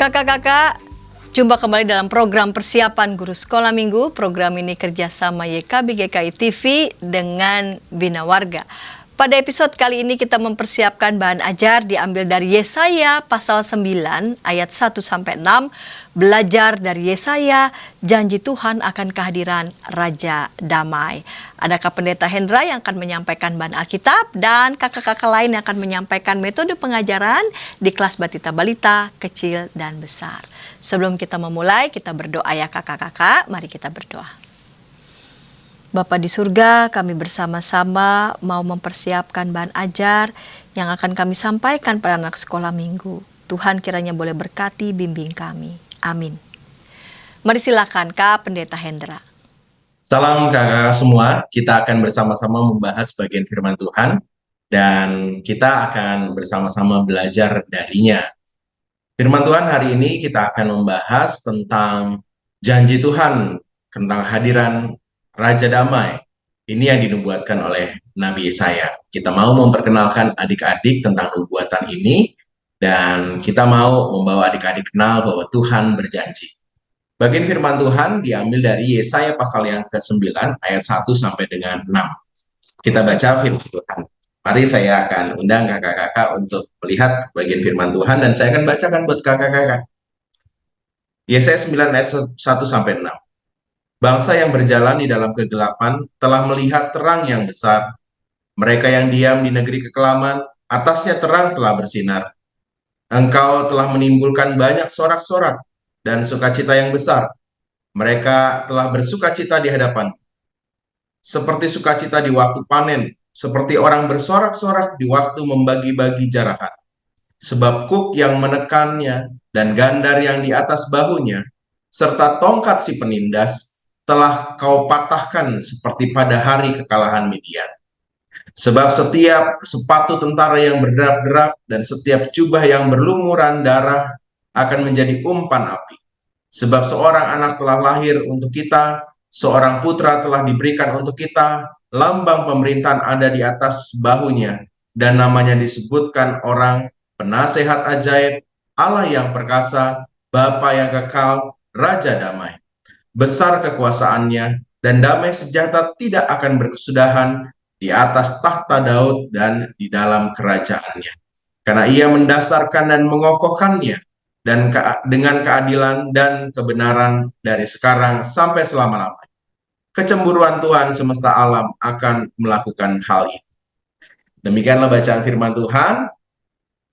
Kakak-kakak, jumpa kembali dalam program persiapan guru sekolah minggu. Program ini kerjasama YKBGKI TV dengan Bina Warga. Pada episode kali ini kita mempersiapkan bahan ajar diambil dari Yesaya pasal 9 ayat 1-6. Belajar dari Yesaya, janji Tuhan akan kehadiran Raja Damai. Adakah Pendeta Hendra yang akan menyampaikan bahan Alkitab dan kakak-kakak lain yang akan menyampaikan metode pengajaran di kelas Batita Balita, kecil dan besar. Sebelum kita memulai, kita berdoa ya kakak-kakak. Mari kita berdoa. Bapa di surga, kami bersama-sama mau mempersiapkan bahan ajar yang akan kami sampaikan pada anak sekolah minggu. Tuhan kiranya boleh berkati bimbing kami. Amin. Mari silakan Kak Pendeta Hendra. Salam kakak semua, kita akan bersama-sama membahas bagian firman Tuhan dan kita akan bersama-sama belajar darinya. Firman Tuhan hari ini kita akan membahas tentang janji Tuhan, tentang hadiran Raja Damai. Ini yang dinubuatkan oleh Nabi Yesaya. Kita mau memperkenalkan adik-adik tentang nubuatan ini dan kita mau membawa adik-adik kenal bahwa Tuhan berjanji. Bagian firman Tuhan diambil dari Yesaya pasal yang ke-9 ayat 1 sampai dengan 6. Kita baca firman Tuhan. Mari saya akan undang kakak-kakak untuk melihat bagian firman Tuhan dan saya akan bacakan buat kakak-kakak. Yesaya 9 ayat 1 sampai 6. Bangsa yang berjalan di dalam kegelapan telah melihat terang yang besar. Mereka yang diam di negeri kekelaman, atasnya terang telah bersinar. Engkau telah menimbulkan banyak sorak-sorak dan sukacita yang besar. Mereka telah bersukacita di hadapan. Seperti sukacita di waktu panen, seperti orang bersorak-sorak di waktu membagi-bagi jarahan. Sebab kuk yang menekannya dan gandar yang di atas bahunya, serta tongkat si penindas, telah kau patahkan seperti pada hari kekalahan Midian. Sebab setiap sepatu tentara yang berderap-derap dan setiap jubah yang berlumuran darah akan menjadi umpan api. Sebab seorang anak telah lahir untuk kita, seorang putra telah diberikan untuk kita, lambang pemerintahan ada di atas bahunya, dan namanya disebutkan orang penasehat ajaib, Allah yang perkasa, Bapa yang kekal, Raja Damai. Besar kekuasaannya, dan damai sejahtera tidak akan berkesudahan di atas tahta Daud dan di dalam kerajaannya. Karena ia mendasarkan dan mengokohkannya dan dengan keadilan dan kebenaran dari sekarang sampai selama-lamanya. Kecemburuan Tuhan semesta alam akan melakukan hal ini. Demikianlah bacaan firman Tuhan.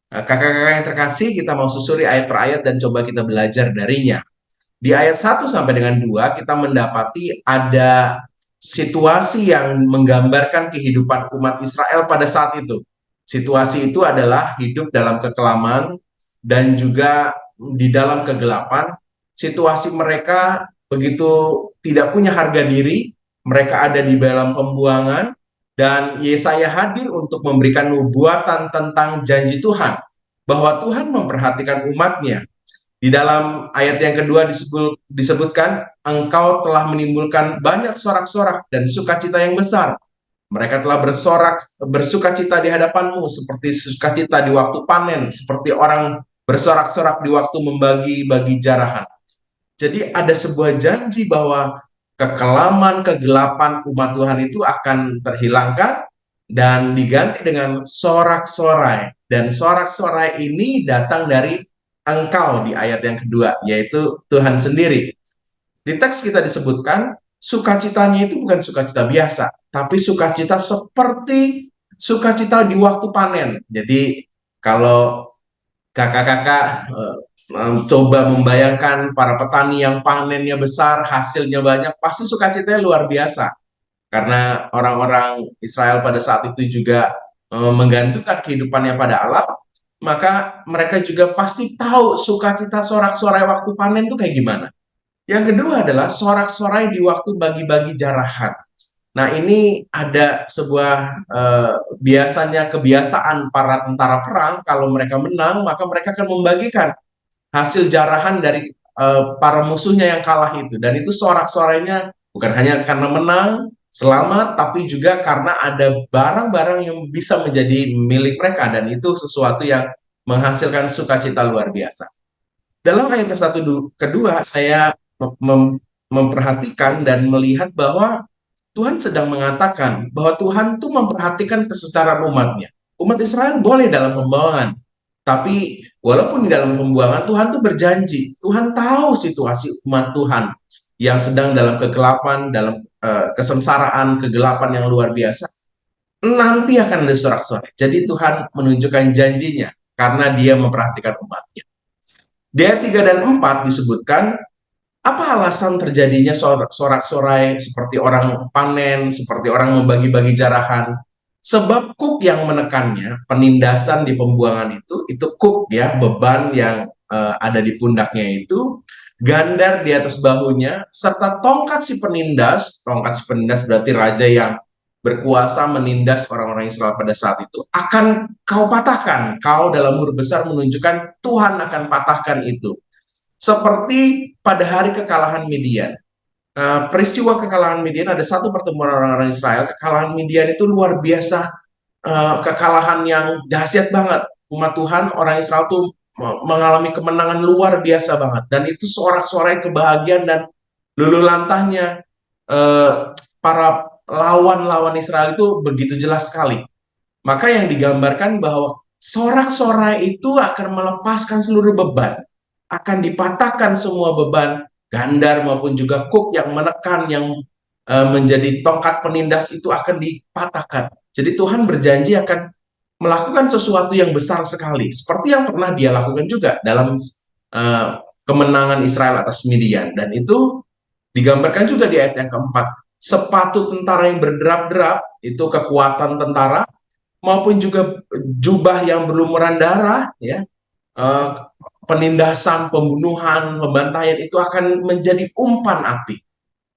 Kakak-kakak yang terkasih, kita mau susuri ayat per ayat dan coba kita belajar darinya. Di ayat 1 sampai dengan 2 kita mendapati ada situasi yang menggambarkan kehidupan umat Israel pada saat itu. Situasi itu adalah hidup dalam kekelaman dan juga di dalam kegelapan. Situasi mereka begitu tidak punya harga diri, mereka ada di dalam pembuangan, dan Yesaya hadir untuk memberikan nubuatan tentang janji Tuhan, bahwa Tuhan memperhatikan umatnya. Di dalam ayat yang kedua disebutkan, engkau telah menimbulkan banyak sorak-sorak dan sukacita yang besar. Mereka telah bersukacita di hadapanmu seperti sukacita di waktu panen, seperti orang bersorak-sorak di waktu membagi-bagi jarahan. Jadi ada sebuah janji bahwa kekelaman, kegelapan umat Tuhan itu akan terhilangkan dan diganti dengan sorak-sorai. Dan sorak-sorai ini datang dari engkau di ayat yang kedua, yaitu Tuhan sendiri. Di teks kita disebutkan, sukacitanya itu bukan sukacita biasa, tapi sukacita seperti sukacita di waktu panen. Jadi kalau kakak-kakak coba membayangkan para petani yang panennya besar, hasilnya banyak, pasti sukacitanya luar biasa. Karena orang-orang Israel pada saat itu juga menggantungkan kehidupannya pada Allah, maka mereka juga pasti tahu sukacita sorak-sorai waktu panen itu kayak gimana. Yang kedua adalah sorak-sorai di waktu bagi-bagi jarahan. Nah, ini ada sebuah biasanya kebiasaan para tentara perang, kalau mereka menang, maka mereka akan membagikan hasil jarahan dari para musuhnya yang kalah itu. Dan itu sorak-sorainya bukan hanya karena menang, selamat, tapi juga karena ada barang-barang yang bisa menjadi milik mereka, dan itu sesuatu yang menghasilkan sukacita luar biasa. Dalam ayat yang kedua, saya memperhatikan dan melihat bahwa Tuhan sedang mengatakan bahwa Tuhan tuh memperhatikan kesetaraan umatnya. Umat Israel boleh dalam pembuangan, tapi walaupun di dalam pembuangan, Tuhan tuh berjanji. Tuhan tahu situasi umat Tuhan yang sedang dalam kegelapan, dalam kesengsaraan, kegelapan yang luar biasa. Nanti akan ada sorak-sorai. Jadi Tuhan menunjukkan janjinya karena dia memperhatikan umatnya. Di ayat 3 dan 4 disebutkan apa alasan terjadinya sorak-sorai seperti orang panen, seperti orang membagi-bagi jarahan? Sebab kuk yang menekannya, penindasan di pembuangan itu kuk ya, beban yang ada di pundaknya itu, gandar di atas bahunya, serta tongkat si penindas berarti raja yang berkuasa menindas orang-orang Israel pada saat itu, akan kau patahkan. Kau dalam huruf besar menunjukkan Tuhan akan patahkan itu seperti pada hari kekalahan Midian. Peristiwa kekalahan Midian, ada satu pertemuan orang-orang Israel. Kekalahan Midian itu luar biasa, kekalahan yang dahsyat banget. Umat Tuhan, orang Israel tuh mengalami kemenangan luar biasa banget. Dan itu sorak-sorai kebahagiaan dan luluh lantahnya para lawan-lawan Israel itu begitu jelas sekali. Maka yang digambarkan bahwa sorak-sorai itu akan melepaskan seluruh beban, akan dipatahkan semua beban, gandar maupun juga kuk yang menekan, yang menjadi tongkat penindas itu akan dipatahkan. Jadi Tuhan berjanji akan melakukan sesuatu yang besar sekali, seperti yang pernah dia lakukan juga dalam kemenangan Israel atas Midian. Dan itu digambarkan juga di ayat yang keempat. Sepatu tentara yang berderap-derap, itu kekuatan tentara, maupun juga jubah yang berlumuran darah, ya, penindasan, pembunuhan, pembantaian itu akan menjadi umpan api.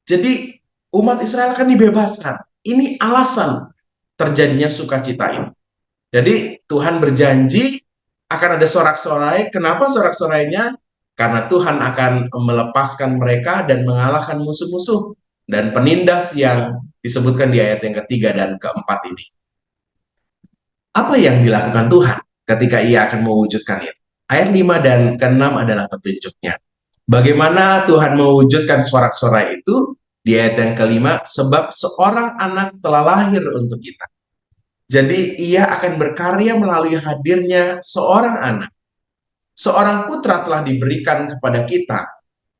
Jadi umat Israel akan dibebaskan. Ini alasan terjadinya sukacita ini. Jadi Tuhan berjanji akan ada sorak-sorai. Kenapa sorak-sorainya? Karena Tuhan akan melepaskan mereka dan mengalahkan musuh-musuh dan penindas yang disebutkan di ayat yang ketiga dan keempat ini. Apa yang dilakukan Tuhan ketika ia akan mewujudkan itu? Ayat 5 dan ke-6 adalah petunjuknya. Bagaimana Tuhan mewujudkan sorak-sorai itu? Di ayat yang kelima, sebab seorang anak telah lahir untuk kita. Jadi ia akan berkarya melalui hadirnya seorang anak. Seorang putra telah diberikan kepada kita.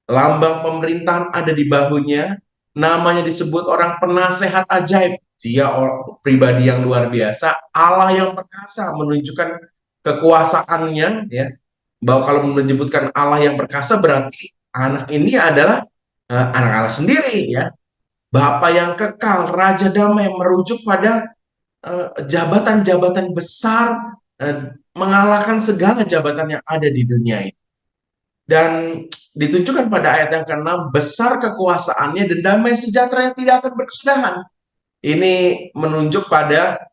Lambang pemerintahan ada di bahunya. Namanya disebut orang penasehat ajaib. Dia pribadi yang luar biasa. Allah yang perkasa menunjukkan kekuasaannya. Ya, bahwa kalau menyebutkan Allah yang perkasa berarti anak ini adalah anak Allah sendiri. Ya, Bapa yang kekal, Raja damai, merujuk pada jabatan-jabatan besar, mengalahkan segala jabatan yang ada di dunia ini. Dan ditunjukkan pada ayat yang ke-6, besar kekuasaannya dan damai sejahtera yang tidak akan berkesudahan. Ini menunjuk pada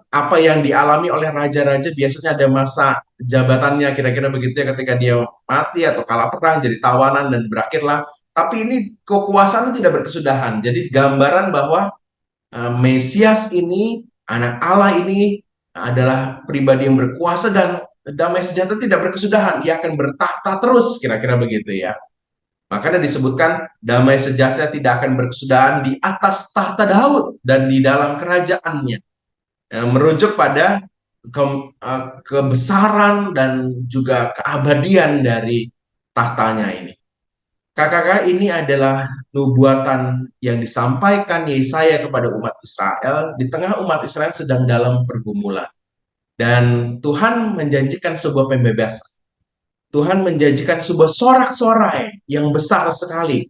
apa yang dialami oleh raja-raja. Biasanya ada masa jabatannya, kira-kira begitu ya, ketika dia mati atau kalah perang, jadi tawanan dan berakhirlah. Tapi ini kekuasaan tidak berkesudahan. Jadi gambaran bahwa Mesias ini, anak Allah ini adalah pribadi yang berkuasa dan damai sejahtera tidak berkesudahan. Ia akan bertahta terus, kira-kira begitu ya. Makanya disebutkan damai sejahtera tidak akan berkesudahan di atas tahta Daud dan di dalam kerajaannya. Merujuk pada kebesaran dan juga keabadian dari tahtanya ini. Kakak-kakak, ini adalah nubuatan yang disampaikan Yesaya kepada umat Israel di tengah umat Israel sedang dalam pergumulan. Dan Tuhan menjanjikan sebuah pembebasan. Tuhan menjanjikan sebuah sorak-sorai yang besar sekali.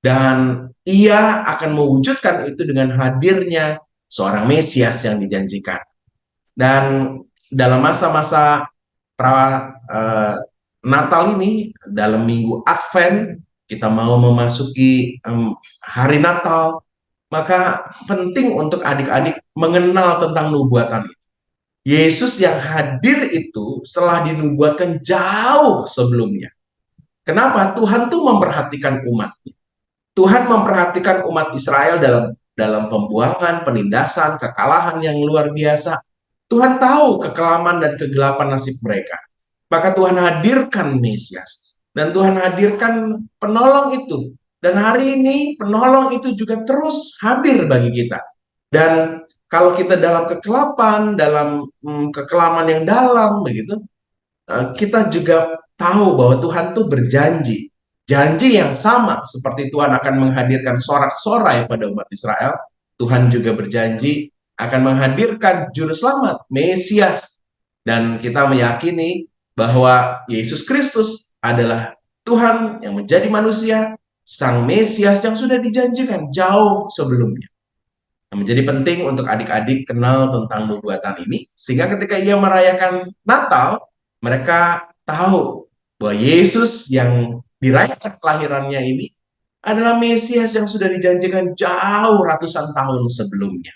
Dan ia akan mewujudkan itu dengan hadirnya seorang Mesias yang dijanjikan. Dan dalam masa-masa Natal ini, dalam minggu Advent, kita mau memasuki hari Natal, maka penting untuk adik-adik mengenal tentang nubuatan itu. Yesus yang hadir itu setelah dinubuatkan jauh sebelumnya. Kenapa? Tuhan tuh memperhatikan umatnya. Tuhan memperhatikan umat Israel dalam pembuangan, penindasan, kekalahan yang luar biasa. Tuhan tahu kekelaman dan kegelapan nasib mereka. maka Tuhan hadirkan Mesias. Dan Tuhan hadirkan penolong itu. Dan hari ini penolong itu juga terus hadir bagi kita. Dan kalau kita dalam kegelapan, dalam kekelaman yang dalam, begitu, kita juga tahu bahwa Tuhan tuh berjanji. Janji yang sama seperti Tuhan akan menghadirkan sorak-sorai pada umat Israel, Tuhan juga berjanji akan menghadirkan juru selamat, Mesias. Dan kita meyakini bahwa Yesus Kristus adalah Tuhan yang menjadi manusia, Sang Mesias yang sudah dijanjikan jauh sebelumnya. Nah, menjadi penting untuk adik-adik kenal tentang nubuatan ini, sehingga ketika ia merayakan Natal, mereka tahu bahwa Yesus yang dirayakan kelahirannya ini adalah Mesias yang sudah dijanjikan jauh ratusan tahun sebelumnya.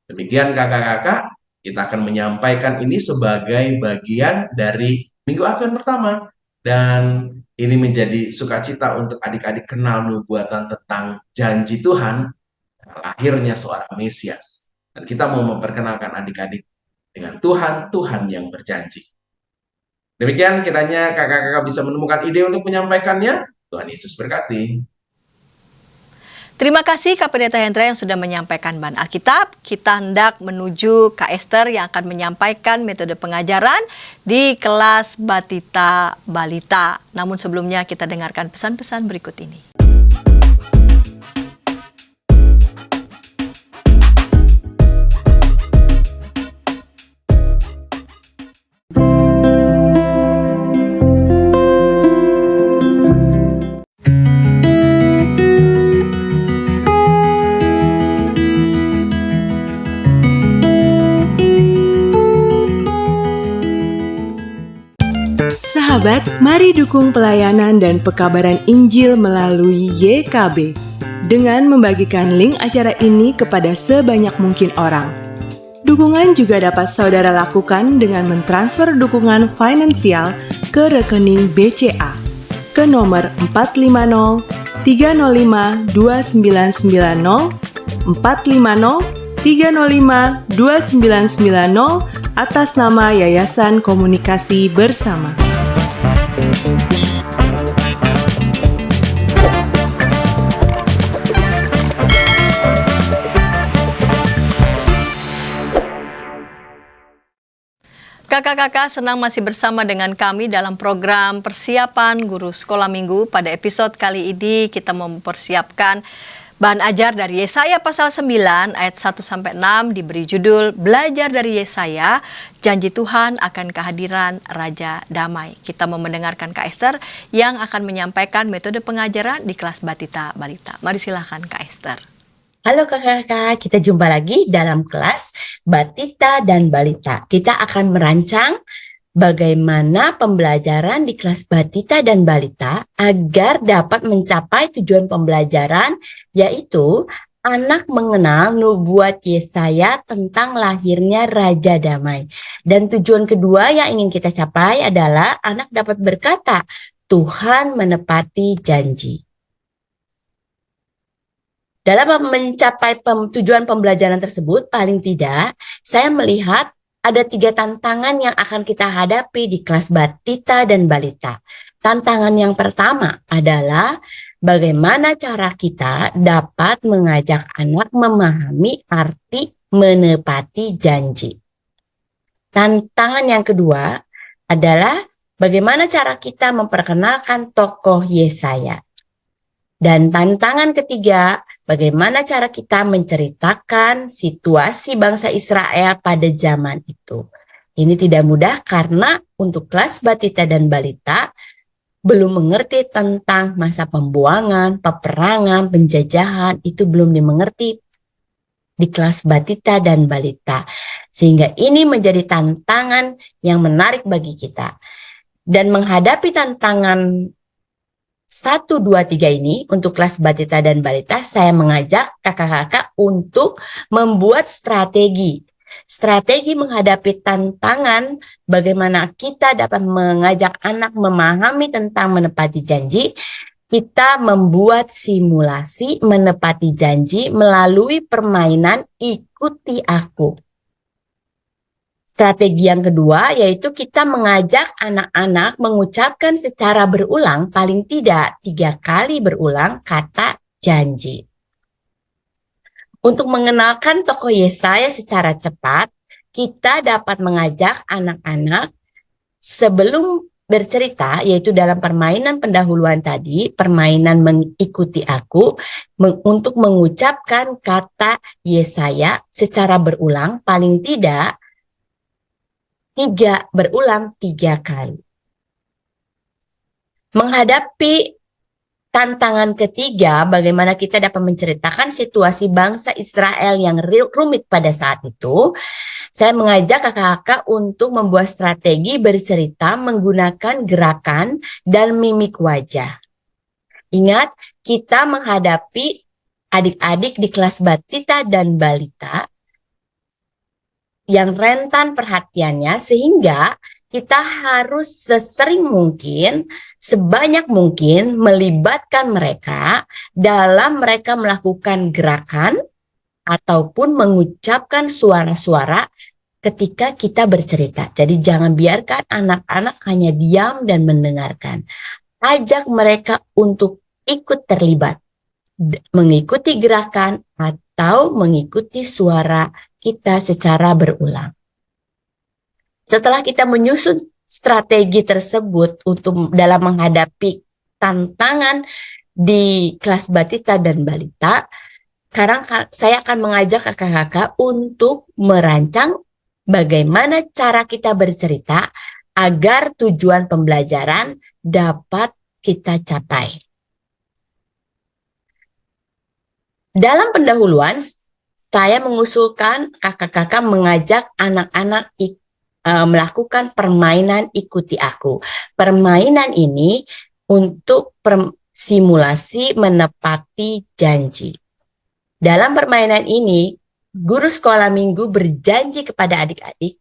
Demikian kakak-kakak, kita akan menyampaikan ini sebagai bagian dari Minggu Advent pertama. Dan ini menjadi sukacita untuk adik-adik kenal nubuatan tentang janji Tuhan, lahirnya seorang Mesias. Dan kita mau memperkenalkan adik-adik dengan Tuhan, Tuhan yang berjanji. Demikian kiranya kakak-kakak bisa menemukan ide untuk menyampaikannya. Tuhan Yesus berkati. Terima kasih Kak Pendeta Hendra yang sudah menyampaikan bahan Alkitab. Kita hendak menuju Kak Esther yang akan menyampaikan metode pengajaran di kelas Batita Balita. Namun sebelumnya kita dengarkan pesan-pesan berikut ini. Sahabat, mari dukung pelayanan dan pekabaran Injil melalui YKB dengan membagikan link acara ini kepada sebanyak mungkin orang. Dukungan juga dapat saudara lakukan dengan mentransfer dukungan finansial ke rekening BCA ke nomor 450 305 2990 450 305 2990 atas nama Yayasan Komunikasi Bersama. Kakak-kakak senang masih bersama dengan kami dalam program persiapan guru sekolah minggu. Pada episode kali ini kita mempersiapkan bahan ajar dari Yesaya pasal 9 ayat 1-6 diberi judul Belajar dari Yesaya, Janji Tuhan akan Kehadiran Raja Damai. Kita mau mendengarkan Kak Esther yang akan menyampaikan metode pengajaran di kelas Batita Balita. Mari silahkan Kak Esther. Halo kakak-kakak, kita jumpa lagi dalam kelas Batita dan Balita. Kita akan merancang bagaimana pembelajaran di kelas Batita dan Balita agar dapat mencapai tujuan pembelajaran, yaitu anak mengenal nubuat Yesaya tentang lahirnya Raja Damai. Dan tujuan kedua yang ingin kita capai adalah anak dapat berkata, Tuhan menepati janji. Dalam mencapai tujuan pembelajaran tersebut, paling tidak saya melihat ada 3 tantangan yang akan kita hadapi di kelas Batita dan Balita. Tantangan yang pertama adalah bagaimana cara kita dapat mengajak anak memahami arti menepati janji. Tantangan yang kedua adalah bagaimana cara kita memperkenalkan tokoh Yesaya. Dan tantangan ketiga, bagaimana cara kita menceritakan situasi bangsa Israel pada zaman itu. Ini tidak mudah karena untuk kelas Batita dan Balita belum mengerti tentang masa pembuangan, peperangan, penjajahan, itu belum dimengerti di kelas Batita dan Balita. Sehingga ini menjadi tantangan yang menarik bagi kita. Dan menghadapi tantangan 1, 2, 3 ini untuk kelas Batita dan Balita, saya mengajak kakak-kakak untuk membuat strategi. Strategi menghadapi tantangan bagaimana kita dapat mengajak anak memahami tentang menepati janji. Kita membuat simulasi menepati janji melalui permainan ikuti aku. Strategi yang kedua yaitu kita mengajak anak-anak mengucapkan secara berulang, paling tidak 3 kali berulang kata janji. Untuk mengenalkan tokoh Yesaya secara cepat, kita dapat mengajak anak-anak sebelum bercerita, yaitu dalam permainan pendahuluan tadi, permainan mengikuti aku, untuk mengucapkan kata Yesaya secara berulang, paling tidak berulang 3 kali. Menghadapi tantangan ketiga, bagaimana kita dapat menceritakan situasi bangsa Israel yang rumit pada saat itu, saya mengajak kakak-kakak untuk membuat strategi bercerita menggunakan gerakan dan mimik wajah. Ingat, kita menghadapi adik-adik di kelas batita dan balita yang rentan perhatiannya, sehingga kita harus sesering mungkin, sebanyak mungkin melibatkan mereka dalam mereka melakukan gerakan ataupun mengucapkan suara-suara ketika kita bercerita. Jadi jangan biarkan anak-anak hanya diam dan mendengarkan. Ajak mereka untuk ikut terlibat, mengikuti gerakan atau mengikuti suara kita secara berulang. Setelah kita menyusun strategi tersebut untuk dalam menghadapi tantangan di kelas batita dan balita, sekarang saya akan mengajak kakak-kakak untuk merancang bagaimana cara kita bercerita agar tujuan pembelajaran dapat kita capai. Dalam pendahuluan, saya mengusulkan kakak-kakak mengajak anak-anak melakukan permainan ikuti aku. Permainan ini untuk simulasi menepati janji. Dalam permainan ini, guru sekolah minggu berjanji kepada adik-adik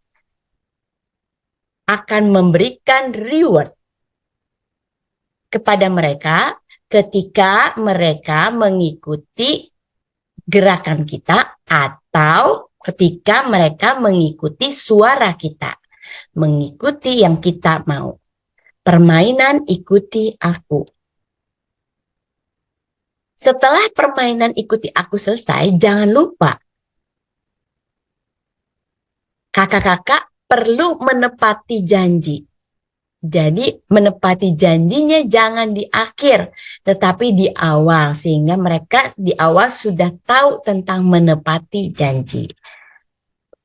akan memberikan reward kepada mereka ketika mereka mengikuti gerakan kita atau ketika mereka mengikuti suara kita, mengikuti yang kita mau. Permainan ikuti aku. Setelah permainan ikuti aku selesai, jangan lupa kakak-kakak perlu menepati janji. Jadi menepati janjinya jangan di akhir, tetapi di awal, sehingga mereka di awal sudah tahu tentang menepati janji.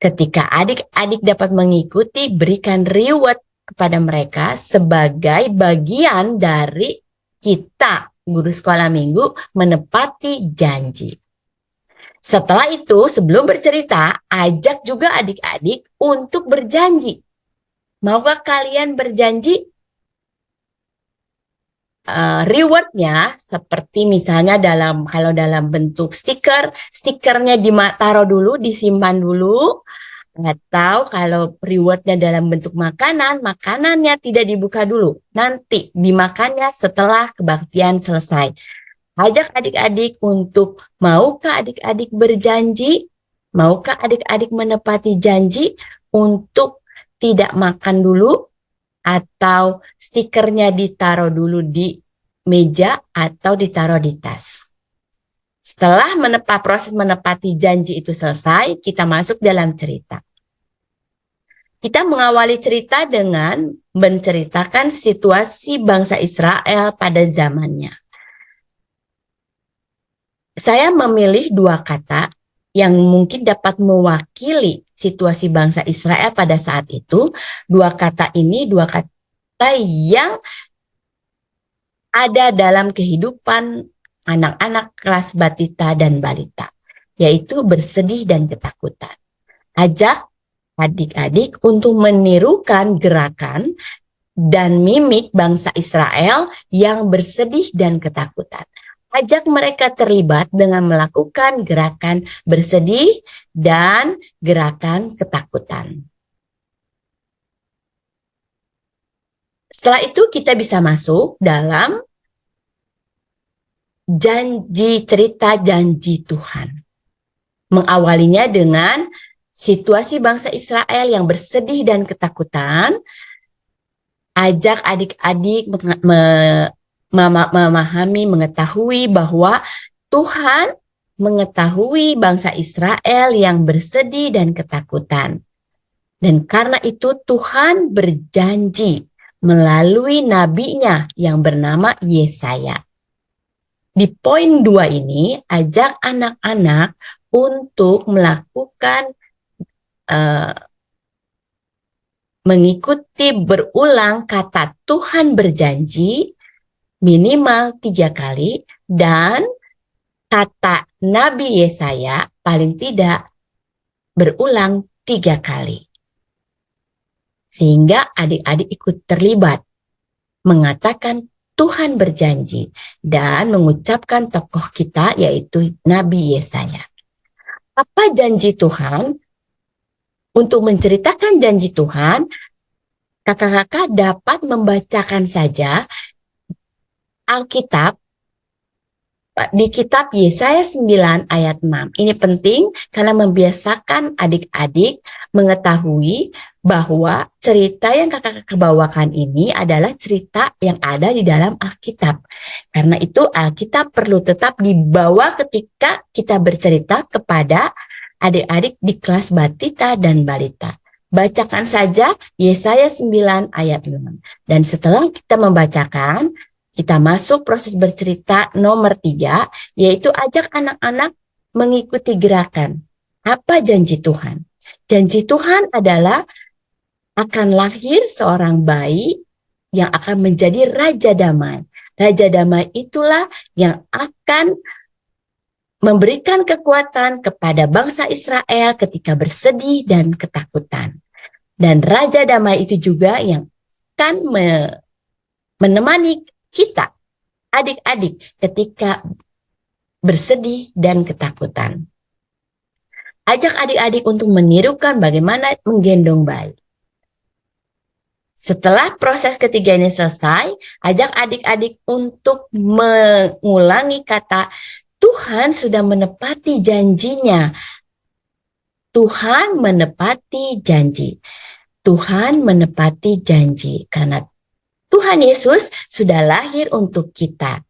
Ketika adik-adik dapat mengikuti, berikan reward kepada mereka sebagai bagian dari kita, guru sekolah minggu, menepati janji. Setelah itu, sebelum bercerita, ajak juga adik-adik untuk berjanji. Maukah kalian berjanji? Rewardnya seperti misalnya kalau dalam bentuk stikernya taruh dulu, disimpan dulu. Atau kalau rewardnya dalam bentuk makanannya tidak dibuka dulu. Nanti dimakannya setelah kebaktian selesai. Ajak adik-adik untuk, maukah adik-adik berjanji? Maukah adik-adik menepati janji untuk tidak makan dulu, atau stikernya ditaruh dulu di meja atau ditaruh di tas. Setelah proses menepati janji itu selesai, kita masuk dalam cerita. Kita mengawali cerita dengan menceritakan situasi bangsa Israel pada zamannya. Saya memilih 2 kata yang mungkin dapat mewakili situasi bangsa Israel pada saat itu. 2 kata ini 2 kata yang ada dalam kehidupan anak-anak kelas batita dan balita, yaitu bersedih dan ketakutan. Ajak adik-adik untuk menirukan gerakan dan mimik bangsa Israel yang bersedih dan ketakutan. Ajak mereka terlibat dengan melakukan gerakan bersedih dan gerakan ketakutan. Setelah itu kita bisa masuk dalam cerita janji Tuhan. Mengawalinya dengan situasi bangsa Israel yang bersedih dan ketakutan, ajak adik-adik memahami, mengetahui bahwa Tuhan mengetahui bangsa Israel yang bersedih dan ketakutan. Dan karena itu Tuhan berjanji melalui nabinya yang bernama Yesaya. Di poin 2 ini, ajak anak-anak untuk melakukan mengikuti berulang kata Tuhan berjanji minimal 3 kali dan kata Nabi Yesaya paling tidak berulang 3 kali. Sehingga adik-adik ikut terlibat mengatakan Tuhan berjanji dan mengucapkan tokoh kita yaitu Nabi Yesaya. Apa janji Tuhan? Untuk menceritakan janji Tuhan, kakak-kakak dapat membacakan saja Alkitab di kitab Yesaya 9 ayat 6. Ini penting karena membiasakan adik-adik mengetahui bahwa cerita yang kakak-kakak bawakan ini adalah cerita yang ada di dalam Alkitab. Karena itu Alkitab perlu tetap dibawa ketika kita bercerita kepada adik-adik di kelas batita dan balita. Bacakan saja Yesaya 9 ayat 6. Dan setelah kita membacakan, kita masuk proses bercerita nomor 3, yaitu ajak anak-anak mengikuti gerakan. Apa janji Tuhan? Janji Tuhan adalah akan lahir seorang bayi yang akan menjadi Raja Damai. Raja Damai itulah yang akan memberikan kekuatan kepada bangsa Israel ketika bersedih dan ketakutan. Dan Raja Damai itu juga yang akan menemani kita, adik-adik, ketika bersedih dan ketakutan. Ajak adik-adik untuk menirukan bagaimana menggendong bayi. Setelah proses ketiga ini selesai, ajak adik-adik untuk mengulangi kata Tuhan sudah menepati janjinya. Tuhan menepati janji. Tuhan menepati janji. Karena Tuhan Yesus sudah lahir untuk kita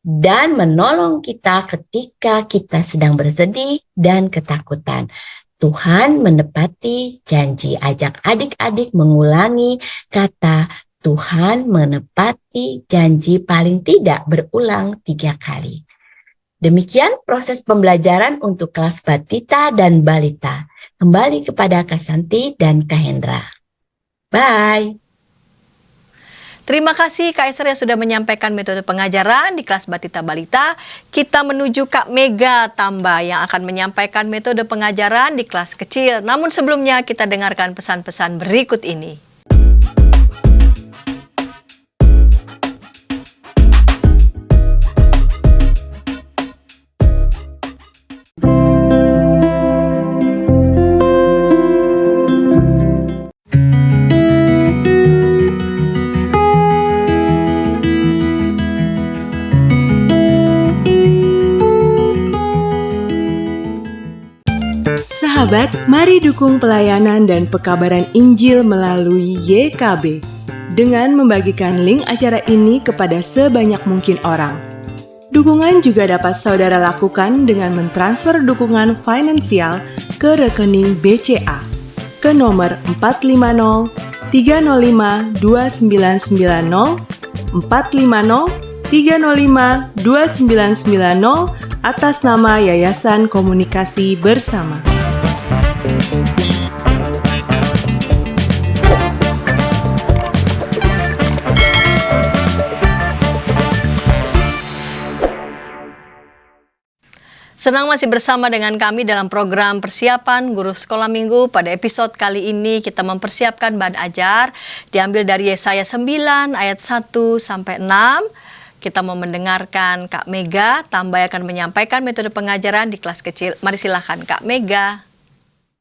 dan menolong kita ketika kita sedang bersedih dan ketakutan. Tuhan menepati janji. Ajak adik-adik mengulangi kata Tuhan menepati janji paling tidak berulang 3 kali. Demikian proses pembelajaran untuk kelas batita dan balita. Kembali kepada Kak Santi dan Kak Hendra. Bye. Terima kasih Kak Esther yang sudah menyampaikan metode pengajaran di kelas batita balita. Kita menuju Kak Mega Tamba yang akan menyampaikan metode pengajaran di kelas kecil. Namun sebelumnya kita dengarkan pesan-pesan berikut ini. Sahabat, mari dukung pelayanan dan pekabaran Injil melalui YKB dengan membagikan link acara ini kepada sebanyak mungkin orang. Dukungan juga dapat saudara lakukan dengan mentransfer dukungan finansial ke rekening BCA ke nomor 450 305 2990 450 305 2990 atas nama Yayasan Komunikasi Bersama. Senang masih bersama dengan kami dalam program persiapan guru sekolah minggu. Pada episode kali ini kita mempersiapkan bahan ajar diambil dari Yesaya 9 ayat 1 sampai 6. Kita mau mendengarkan Kak Mega Tamba yang akan menyampaikan metode pengajaran di kelas kecil. Mari silakan Kak Mega.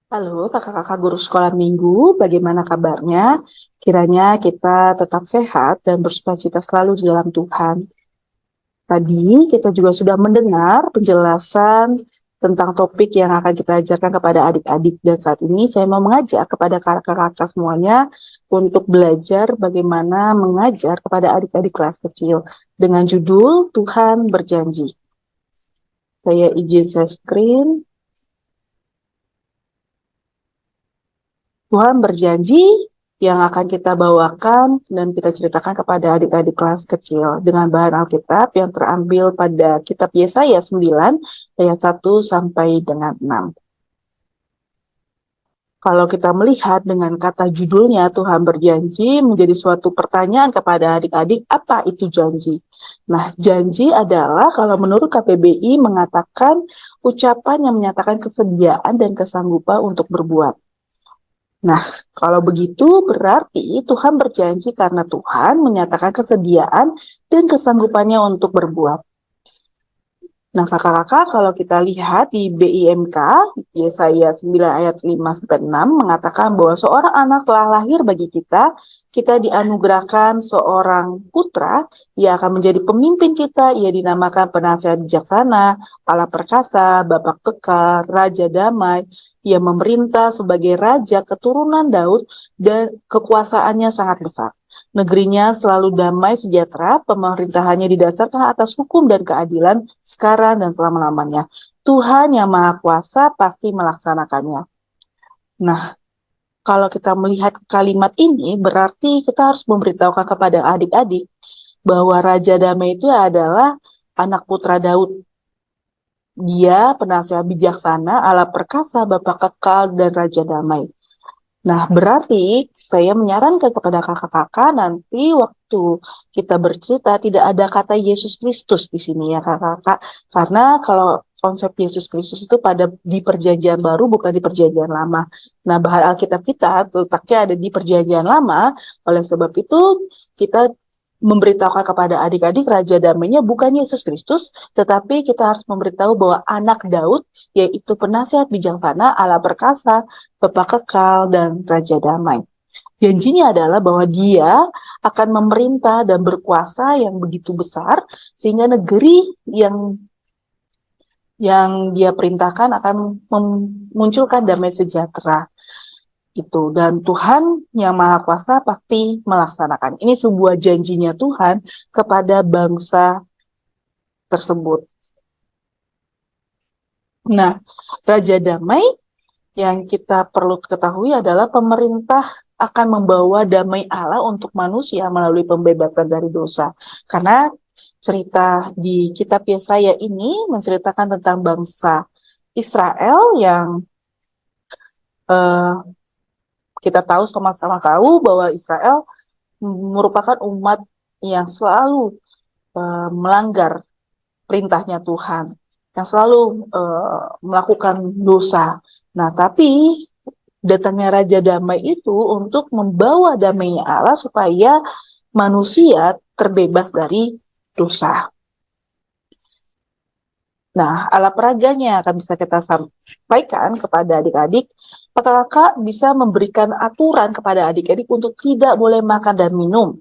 Halo kakak-kakak guru sekolah minggu, bagaimana kabarnya? Kiranya kita tetap sehat dan bersukacita selalu di dalam Tuhan. Tadi kita juga sudah mendengar penjelasan tentang topik yang akan kita ajarkan kepada adik-adik. Dan saat ini saya mau mengajak kepada kakak-kakak semuanya untuk belajar bagaimana mengajar kepada adik-adik kelas kecil dengan judul Tuhan Berjanji. Saya izin share screen. Tuhan berjanji yang akan kita bawakan dan kita ceritakan kepada adik-adik kelas kecil dengan bahan Alkitab yang terambil pada kitab Yesaya 9 ayat 1 sampai dengan 6. Kalau kita melihat dengan kata judulnya Tuhan berjanji menjadi suatu pertanyaan kepada adik-adik, apa itu janji? Nah, janji adalah kalau menurut KPBI mengatakan ucapan yang menyatakan kesediaan dan kesanggupan untuk berbuat. Nah, kalau begitu berarti Tuhan berjanji karena Tuhan menyatakan kesediaan dan kesanggupannya untuk berbuat. Nah, kakak-kakak, kalau kita lihat di BIMK, Yesaya 9 ayat 5-6 mengatakan bahwa seorang anak telah lahir bagi kita dianugerahkan seorang putra, ia akan menjadi pemimpin kita, ia dinamakan penasihat bijaksana, Allah perkasa, Bapa kekal, Raja damai, ia memerintah sebagai raja keturunan Daud dan kekuasaannya sangat besar. Negerinya selalu damai sejahtera, pemerintahannya didasarkan atas hukum dan keadilan sekarang dan selama-lamanya. Tuhan yang Maha Kuasa pasti melaksanakannya. Nah, kalau kita melihat kalimat ini, berarti kita harus memberitahukan kepada adik-adik bahwa Raja Damai itu adalah anak putra Daud. Dia penasihat bijaksana, Allah perkasa, Bapa kekal, dan Raja Damai. Nah, berarti saya menyarankan kepada kakak-kakak nanti waktu kita bercerita tidak ada kata Yesus Kristus di sini ya kakak-kakak. Karena kalau konsep Yesus Kristus itu di perjanjian baru bukan di perjanjian lama. Nah, bahan Alkitab kita letaknya ada di perjanjian lama. Oleh sebab itu kita memberitahukan kepada adik-adik Raja Damainya bukan Yesus Kristus, tetapi kita harus memberitahu bahwa anak Daud, yaitu penasihat bijaksana, Allah perkasa, Bapa kekal, dan Raja damai. Janjinya adalah bahwa dia akan memerintah dan berkuasa yang begitu besar, sehingga negeri yang dia perintahkan akan memunculkan damai sejahtera. Itu, dan Tuhan yang Maha Kuasa pasti melaksanakan. Ini sebuah janjinya Tuhan kepada bangsa tersebut. Nah, Raja Damai yang kita perlu ketahui adalah pemerintah akan membawa damai Allah untuk manusia melalui pembebasan dari dosa. Karena cerita di kitab Yesaya ini menceritakan tentang bangsa Israel yang kita tahu sama-sama tahu bahwa Israel merupakan umat yang selalu melanggar perintahnya Tuhan, yang selalu melakukan dosa. Nah, tapi datangnya Raja Damai itu untuk membawa damainya Allah supaya manusia terbebas dari dosa. Nah, ala peraganya akan bisa kita sampaikan kepada adik-adik. Kakak bisa memberikan aturan kepada adik-adik untuk tidak boleh makan dan minum.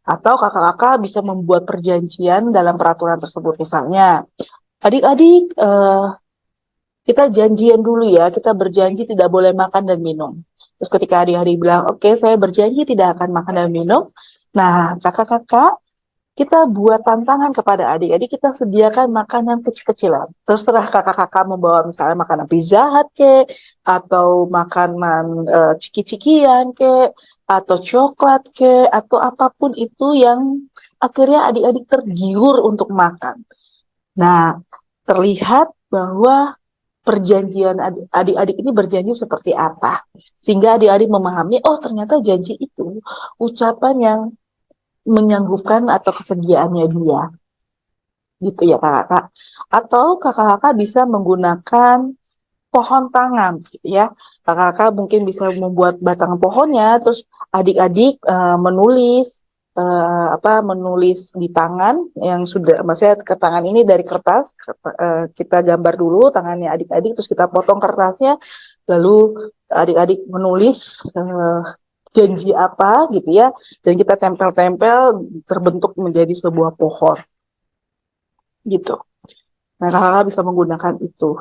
Atau kakak-kakak bisa membuat perjanjian dalam peraturan tersebut. Misalnya, adik-adik, kita janjian dulu ya, kita berjanji tidak boleh makan dan minum. Terus ketika adik-adik bilang, oke, saya berjanji tidak akan makan dan minum. Nah, kakak-kakak, kita buat tantangan kepada adik-adik, kita sediakan makanan kecil-kecilan. Terserah kakak-kakak membawa misalnya makanan pizza hut kek, atau makanan ciki-cikian kek, atau coklat kek, atau apapun itu yang akhirnya adik-adik tergiur untuk makan. Nah, terlihat bahwa perjanjian adik-adik ini berjanji seperti apa. Sehingga adik-adik memahami, oh ternyata janji itu ucapan yang menyanggupkan atau kesediaannya dia, gitu ya kakak-kakak. Atau kakak-kakak bisa menggunakan pohon tangan, gitu ya. Kakak-kakak mungkin bisa membuat batang pohonnya, terus adik-adik menulis di tangan yang sudah, maksudnya ke tangan ini dari kertas, kita gambar dulu tangannya adik-adik, terus kita potong kertasnya, lalu adik-adik menulis janji apa gitu ya, dan kita tempel-tempel terbentuk menjadi sebuah pohon gitu. Nah, kakak bisa menggunakan itu.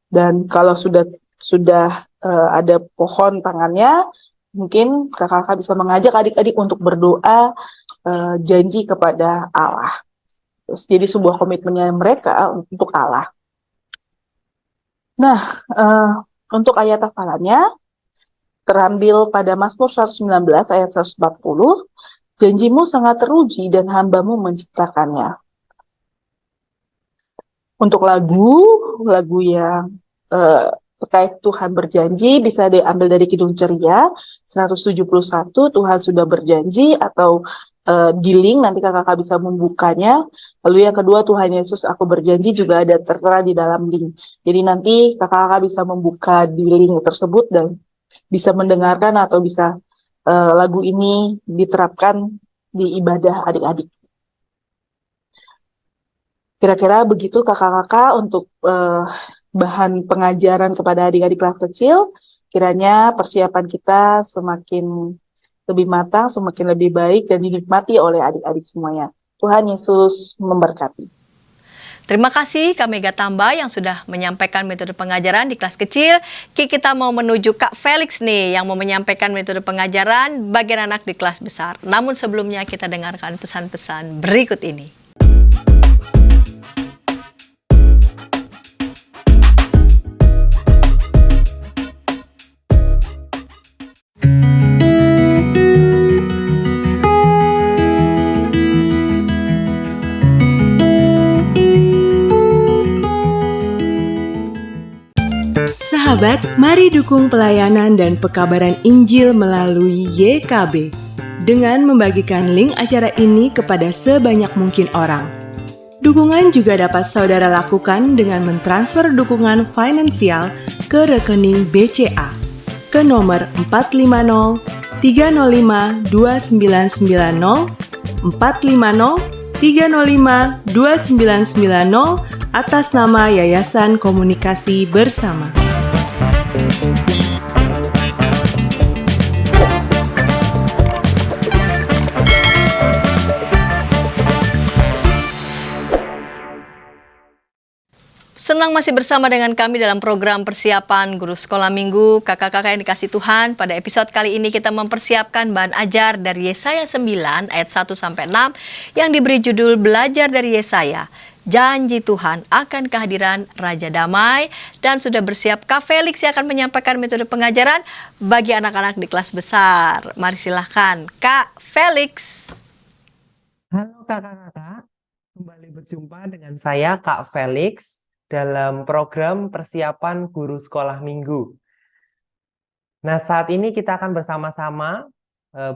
Dan kalau sudah ada pohon tangannya, mungkin kakak-kakak bisa mengajak adik-adik untuk berdoa janji kepada Allah. Terus jadi sebuah komitmennya mereka untuk Allah. Nah, untuk ayat hafalannya terambil pada Mazmur 119 ayat 140, janjimu sangat teruji dan hambamu menciptakannya. Untuk lagu yang terkait Tuhan berjanji bisa diambil dari Kidung Ceria 171, Tuhan sudah berjanji, atau di link nanti kakak bisa membukanya. Lalu yang kedua, Tuhan Yesus aku berjanji juga ada tertera di dalam link. Jadi nanti kakak bisa membuka di link tersebut dan bisa mendengarkan atau bisa lagu ini diterapkan di ibadah adik-adik. Kira-kira begitu kakak-kakak untuk bahan pengajaran kepada adik-adik kelas kecil. Kiranya persiapan kita semakin lebih matang, semakin lebih baik, dan dinikmati oleh adik-adik semuanya. Tuhan Yesus memberkati. Terima kasih Kak Mega Tamba yang sudah menyampaikan metode pengajaran di kelas kecil. Kita mau menuju Kak Felix nih yang mau menyampaikan metode pengajaran bagian anak di kelas besar. Namun sebelumnya kita dengarkan pesan-pesan berikut ini. Sahabat, mari dukung pelayanan dan pekabaran Injil melalui YKB dengan membagikan link acara ini kepada sebanyak mungkin orang. Dukungan juga dapat saudara lakukan dengan mentransfer dukungan finansial ke rekening BCA ke nomor 450 305 2990 450 305 2990 atas nama Yayasan Komunikasi Bersama. Senang masih bersama dengan kami dalam program persiapan guru sekolah minggu. Kakak-kakak yang dikasih Tuhan, pada episode kali ini kita mempersiapkan bahan ajar dari Yesaya 9 ayat 1-6 yang diberi judul Belajar dari Yesaya. Janji Tuhan akan kehadiran Raja Damai, dan sudah bersiap Kak Felix yang akan menyampaikan metode pengajaran bagi anak-anak di kelas besar. Mari silahkan Kak Felix. Halo kakak-kakak, kembali berjumpa dengan saya Kak Felix dalam program persiapan guru sekolah minggu. Nah, saat ini kita akan bersama-sama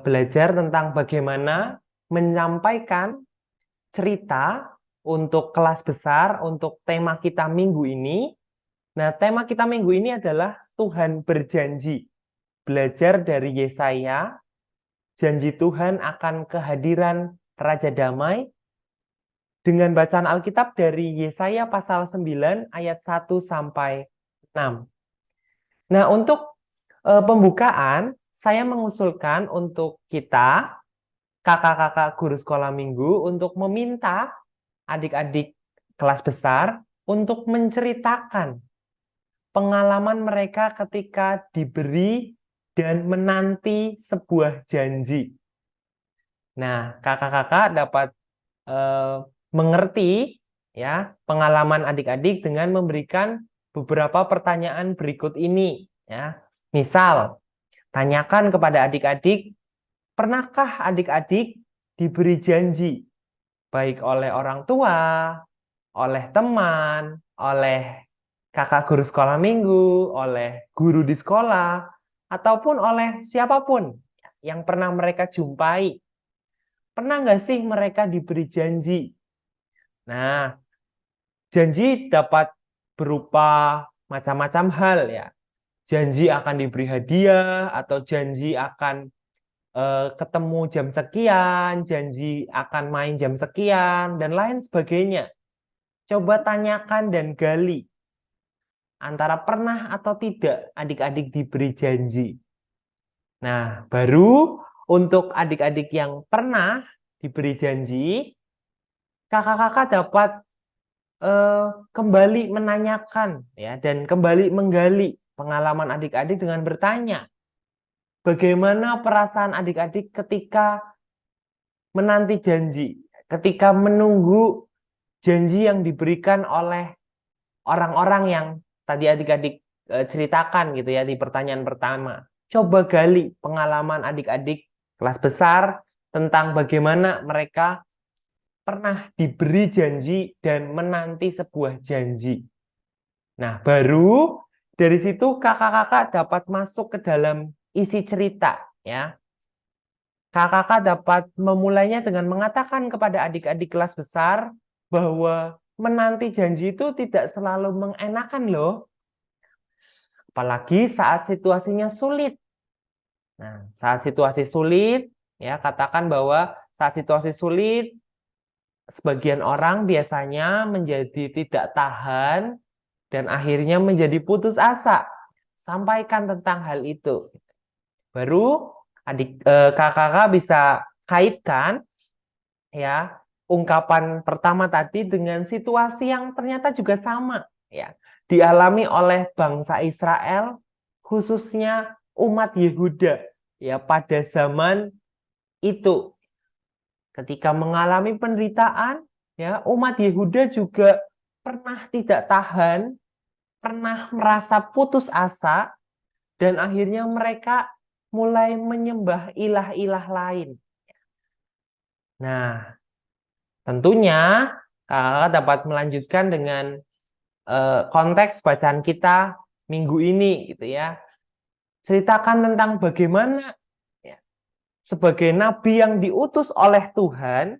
belajar tentang bagaimana menyampaikan cerita untuk kelas besar, untuk tema kita minggu ini. Nah, tema kita minggu ini adalah Tuhan berjanji. Belajar dari Yesaya, janji Tuhan akan kehadiran Raja Damai, dengan bacaan Alkitab dari Yesaya pasal 9 ayat 1-6. Nah, untuk pembukaan, saya mengusulkan untuk kita, kakak-kakak guru sekolah minggu, untuk meminta adik-adik kelas besar untuk menceritakan pengalaman mereka ketika diberi dan menanti sebuah janji. Nah, kakak-kakak dapat mengerti ya pengalaman adik-adik dengan memberikan beberapa pertanyaan berikut ini ya. Misal, tanyakan kepada adik-adik, pernahkah adik-adik diberi janji baik oleh orang tua, oleh teman, oleh kakak guru sekolah minggu, oleh guru di sekolah, ataupun oleh siapapun yang pernah mereka jumpai. Pernah nggak sih mereka diberi janji? Nah, janji dapat berupa macam-macam hal ya. Janji akan diberi hadiah, atau janji akan ketemu jam sekian, janji akan main jam sekian, dan lain sebagainya. Coba tanyakan dan gali antara pernah atau tidak adik-adik diberi janji. Nah, baru untuk adik-adik yang pernah diberi janji, kakak-kakak dapat kembali menanyakan ya dan kembali menggali pengalaman adik-adik dengan bertanya, bagaimana perasaan adik-adik ketika menanti janji, ketika menunggu janji yang diberikan oleh orang-orang yang tadi adik-adik ceritakan gitu ya di pertanyaan pertama. Coba gali pengalaman adik-adik kelas besar tentang bagaimana mereka pernah diberi janji dan menanti sebuah janji. Nah, baru dari situ kakak-kakak dapat masuk ke dalam isi cerita ya. Kakak-kakak dapat memulainya dengan mengatakan kepada adik-adik kelas besar bahwa menanti janji itu tidak selalu mengenakan loh. Apalagi saat situasinya sulit. Nah, saat situasi sulit, ya katakan bahwa saat situasi sulit, sebagian orang biasanya menjadi tidak tahan dan akhirnya menjadi putus asa. Sampaikan tentang hal itu. Baru kakak-kakak bisa kaitkan ya ungkapan pertama tadi dengan situasi yang ternyata juga sama ya dialami oleh bangsa Israel khususnya umat Yehuda ya pada zaman itu ketika mengalami penderitaan ya umat Yehuda juga pernah tidak tahan, pernah merasa putus asa dan akhirnya mereka mulai menyembah ilah-ilah lain. Nah, tentunya kakak dapat melanjutkan dengan konteks bacaan kita minggu ini gitu ya. Ceritakan tentang bagaimana ya, sebagai nabi yang diutus oleh Tuhan,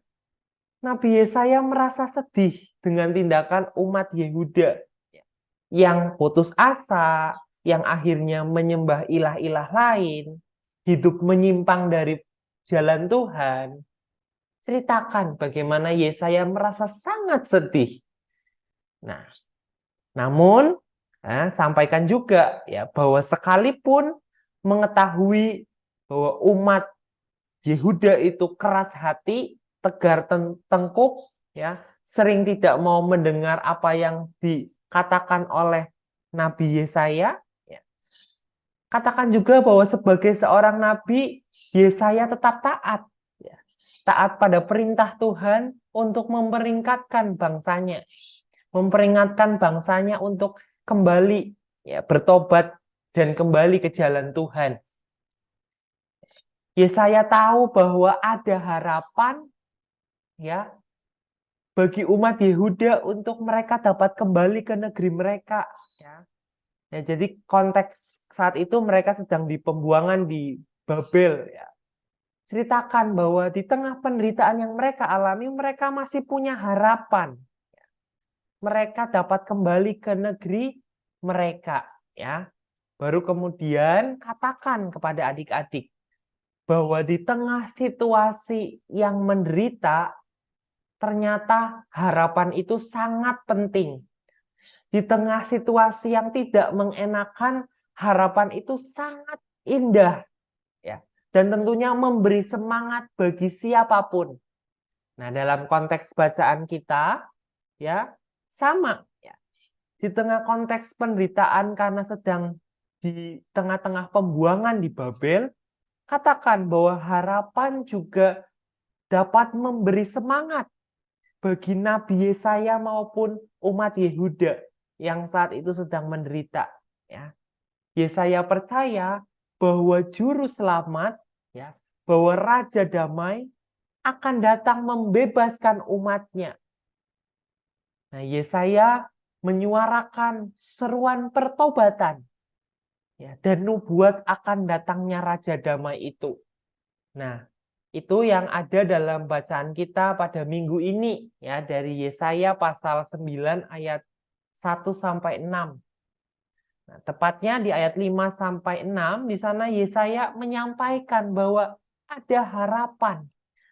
Nabi Yesaya merasa sedih dengan tindakan umat Yehuda yang putus asa, yang akhirnya menyembah ilah-ilah lain, hidup menyimpang dari jalan Tuhan. Ceritakan bagaimana Yesaya merasa sangat sedih. Nah, namun sampaikan juga ya bahwa sekalipun mengetahui bahwa umat Yehuda itu keras hati, tegar tengkuk, ya sering tidak mau mendengar apa yang dikatakan oleh Nabi Yesaya. Ya. Katakan juga bahwa sebagai seorang nabi, Yesaya tetap taat. Taat pada perintah Tuhan untuk memperingatkan bangsanya. Memperingatkan bangsanya untuk kembali ya bertobat dan kembali ke jalan Tuhan. Yesaya tahu bahwa ada harapan ya bagi umat Yehuda untuk mereka dapat kembali ke negeri mereka ya. Ya jadi konteks saat itu mereka sedang di pembuangan di Babel ya. Ceritakan bahwa di tengah penderitaan yang mereka alami, mereka masih punya harapan. Mereka dapat kembali ke negeri mereka. Ya. Baru kemudian katakan kepada adik-adik bahwa di tengah situasi yang menderita, ternyata harapan itu sangat penting. Di tengah situasi yang tidak mengenakan, harapan itu sangat indah. Dan tentunya memberi semangat bagi siapapun. Nah, dalam konteks bacaan kita, ya sama. Ya. Di tengah konteks penderitaan karena sedang di tengah-tengah pembuangan di Babel, katakan bahwa harapan juga dapat memberi semangat bagi Nabi Yesaya maupun umat Yehuda yang saat itu sedang menderita. Ya. Yesaya percaya bahwa juru selamat, ya, bahwa Raja Damai akan datang membebaskan umatnya. Nah, Yesaya menyuarakan seruan pertobatan, ya, dan nubuat akan datangnya Raja Damai itu. Nah, itu yang ada dalam bacaan kita pada minggu ini, ya, dari Yesaya pasal 9 ayat 1-6. Nah, tepatnya di ayat 5-6 di sana Yesaya menyampaikan bahwa ada harapan,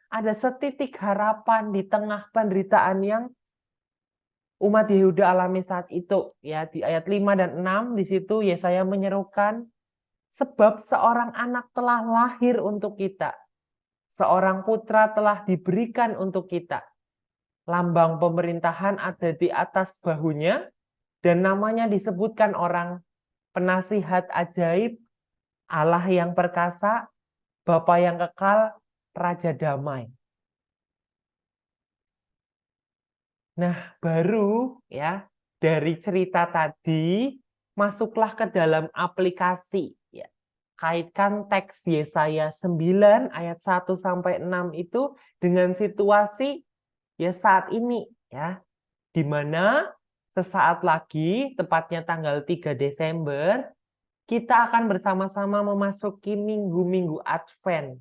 ada setitik harapan di tengah penderitaan yang umat Yehuda alami saat itu. Ya, di ayat 5 dan 6 di situ Yesaya menyerukan sebab seorang anak telah lahir untuk kita. Seorang putra telah diberikan untuk kita. lambang pemerintahan ada di atas bahunya, dan namanya disebutkan orang, penasihat ajaib, Allah yang perkasa, Bapa yang kekal, Raja damai. Nah, baru ya dari cerita tadi masuklah ke dalam aplikasi ya. Kaitkan teks Yesaya 9 ayat 1 sampai 6 itu dengan situasi ya saat ini ya, di mana sesaat lagi, tepatnya tanggal 3 Desember, kita akan bersama-sama memasuki minggu-minggu Advent.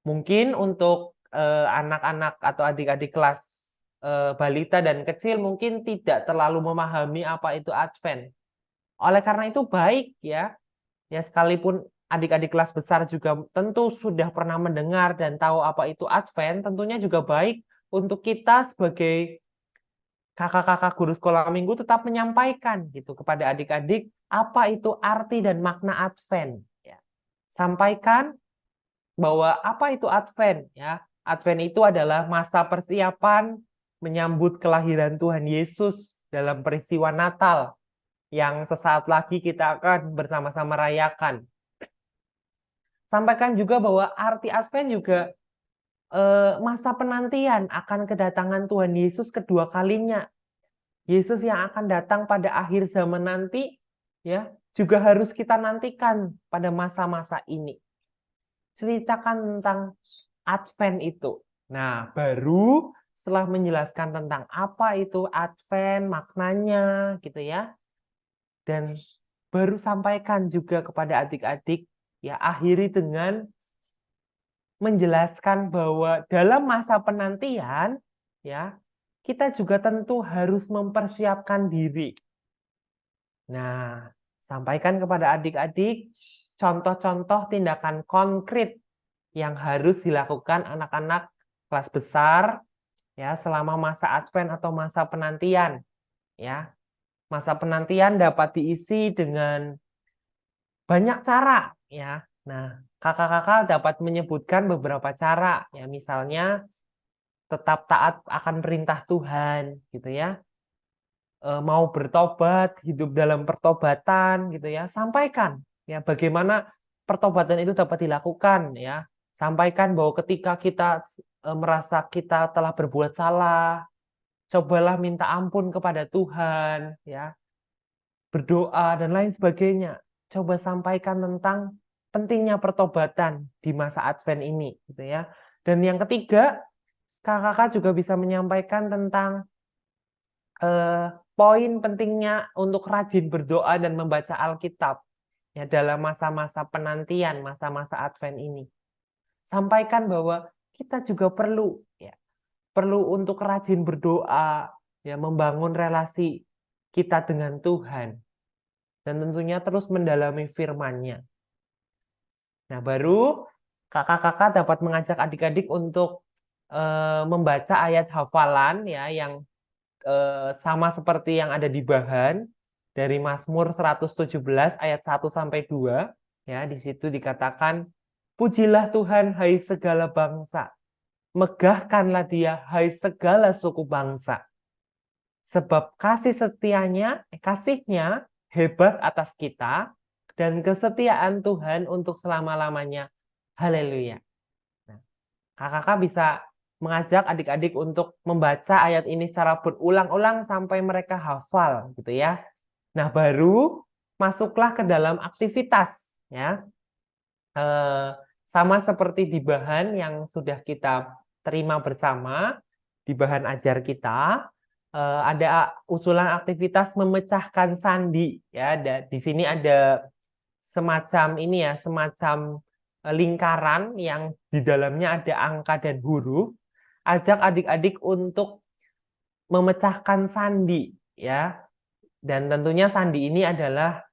Mungkin untuk anak-anak atau adik-adik kelas balita dan kecil mungkin tidak terlalu memahami apa itu Advent. Oleh karena itu baik ya sekalipun adik-adik kelas besar juga tentu sudah pernah mendengar dan tahu apa itu Advent, tentunya juga baik untuk kita sebagai kakak-kakak guru sekolah minggu tetap menyampaikan gitu kepada adik-adik apa itu arti dan makna Advent. Ya. Sampaikan bahwa apa itu Advent ya. Advent itu adalah masa persiapan menyambut kelahiran Tuhan Yesus dalam peristiwa Natal yang sesaat lagi kita akan bersama-sama rayakan. Sampaikan juga bahwa arti Advent juga masa penantian akan kedatangan Tuhan Yesus kedua kalinya. Yesus yang akan datang pada akhir zaman nanti ya juga harus kita nantikan pada masa-masa ini. Ceritakan tentang Advent itu. Nah, baru setelah menjelaskan tentang apa itu Advent, maknanya gitu ya. Dan baru sampaikan juga kepada adik-adik ya, akhiri dengan menjelaskan bahwa dalam masa penantian ya, kita juga tentu harus mempersiapkan diri. Nah, sampaikan kepada adik-adik contoh-contoh tindakan konkret yang harus dilakukan anak-anak kelas besar ya selama masa Advent atau masa penantian ya. Masa penantian dapat diisi dengan banyak cara ya. Nah, kakak-kakak dapat menyebutkan beberapa cara ya, misalnya tetap taat akan perintah Tuhan gitu ya. Mau bertobat, hidup dalam pertobatan gitu ya. Sampaikan ya bagaimana pertobatan itu dapat dilakukan ya. Sampaikan bahwa ketika kita merasa kita telah berbuat salah, cobalah minta ampun kepada Tuhan ya. Berdoa dan lain sebagainya. Coba sampaikan tentang pentingnya pertobatan di masa Advent ini gitu ya. Dan yang ketiga, kakak-kakak juga bisa menyampaikan tentang poin pentingnya untuk rajin berdoa dan membaca Alkitab ya dalam masa-masa penantian, masa-masa Advent ini. Sampaikan bahwa kita juga perlu untuk rajin berdoa ya, membangun relasi kita dengan Tuhan dan tentunya terus mendalami firman-Nya. Nah, baru kakak-kakak dapat mengajak adik-adik untuk membaca ayat hafalan ya yang sama seperti yang ada di bahan dari Mazmur 117 ayat 1 sampai 2 ya, di situ dikatakan, pujilah Tuhan hai segala bangsa, megahkanlah Dia hai segala suku bangsa, sebab kasihnya hebat atas kita dan kesetiaan Tuhan untuk selama-lamanya. Haleluya. Nah, kakak-kakak bisa mengajak adik-adik untuk membaca ayat ini secara berulang-ulang sampai mereka hafal gitu ya. Nah, baru masuklah ke dalam aktivitas ya. Sama seperti di bahan yang sudah kita terima bersama di bahan ajar kita, ada usulan aktivitas memecahkan sandi ya. Di sini ada semacam ini ya, semacam lingkaran yang di dalamnya ada angka dan huruf. Ajak adik-adik untuk memecahkan sandi ya. Dan tentunya sandi ini adalah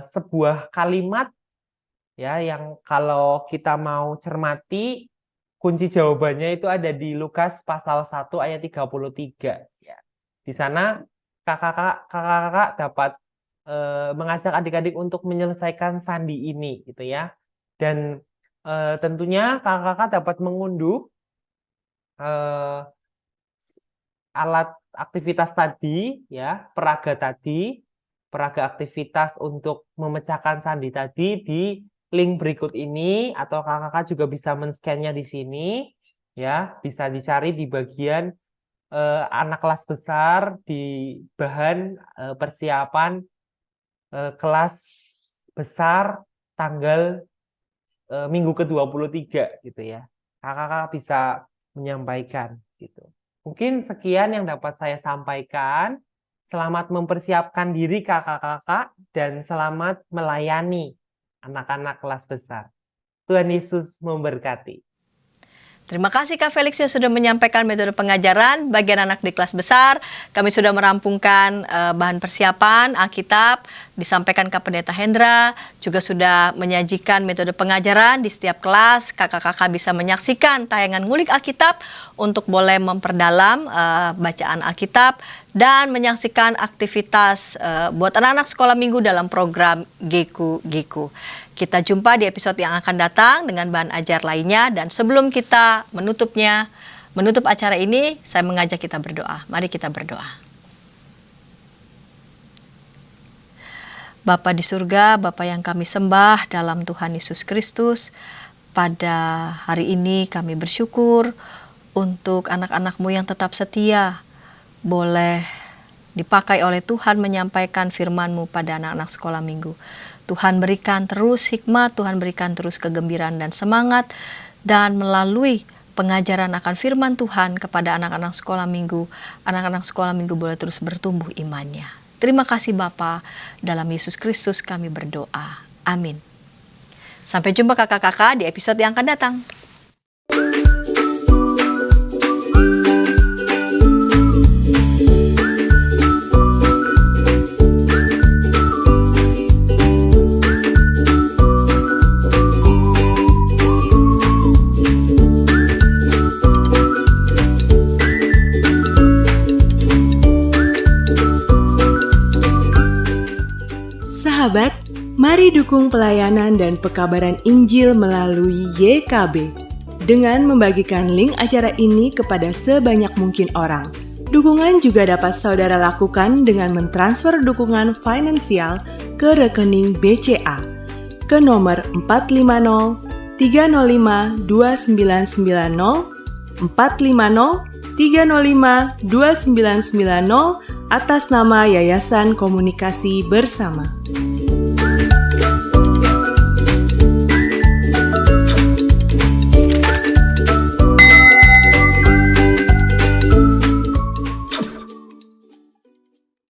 sebuah kalimat ya yang kalau kita mau cermati kunci jawabannya itu ada di Lukas pasal 1 ayat 33 ya. Di sana kakak-kakak dapat mengajak adik-adik untuk menyelesaikan sandi ini gitu ya. Dan tentunya kakak-kakak dapat mengunduh alat aktivitas tadi, ya, peraga aktivitas untuk memecahkan sandi tadi di link berikut ini, atau kakak-kakak juga bisa men-scan-nya di sini, ya, bisa dicari di bagian anak kelas besar di bahan persiapan kelas besar tanggal minggu ke-23 gitu ya. Kakak-kakak bisa menyampaikan gitu. Mungkin sekian yang dapat saya sampaikan. Selamat mempersiapkan diri kakak-kakak dan selamat melayani anak-anak kelas besar. Tuhan Yesus memberkati. Terima kasih Kak Felix yang sudah menyampaikan metode pengajaran bagian anak di kelas besar. Kami sudah merampungkan bahan persiapan Alkitab, disampaikan Kak Pendeta Hendra, juga sudah menyajikan metode pengajaran di setiap kelas. Kakak-kakak bisa menyaksikan tayangan Ngulik Alkitab untuk boleh memperdalam bacaan Alkitab dan menyaksikan aktivitas buat anak-anak sekolah minggu dalam program Geku. Kita jumpa di episode yang akan datang dengan bahan ajar lainnya, dan sebelum kita menutup acara ini, saya mengajak kita berdoa. Mari kita berdoa. Bapa di surga, Bapa yang kami sembah dalam Tuhan Yesus Kristus, pada hari ini kami bersyukur untuk anak-anak-Mu yang tetap setia, boleh dipakai oleh Tuhan menyampaikan firman-Mu pada anak-anak sekolah minggu. Tuhan berikan terus hikmat, Tuhan berikan terus kegembiraan dan semangat, dan melalui pengajaran akan firman Tuhan kepada anak-anak sekolah minggu boleh terus bertumbuh imannya. Terima kasih Bapa, dalam Yesus Kristus kami berdoa. Amin. Sampai jumpa kakak-kakak di episode yang akan datang. Sahabat, mari dukung pelayanan dan pekabaran Injil melalui YKB dengan membagikan link acara ini kepada sebanyak mungkin orang. Dukungan juga dapat saudara lakukan dengan mentransfer dukungan finansial ke rekening BCA ke nomor 450 305 2990 450 305 2990 atas nama Yayasan Komunikasi Bersama.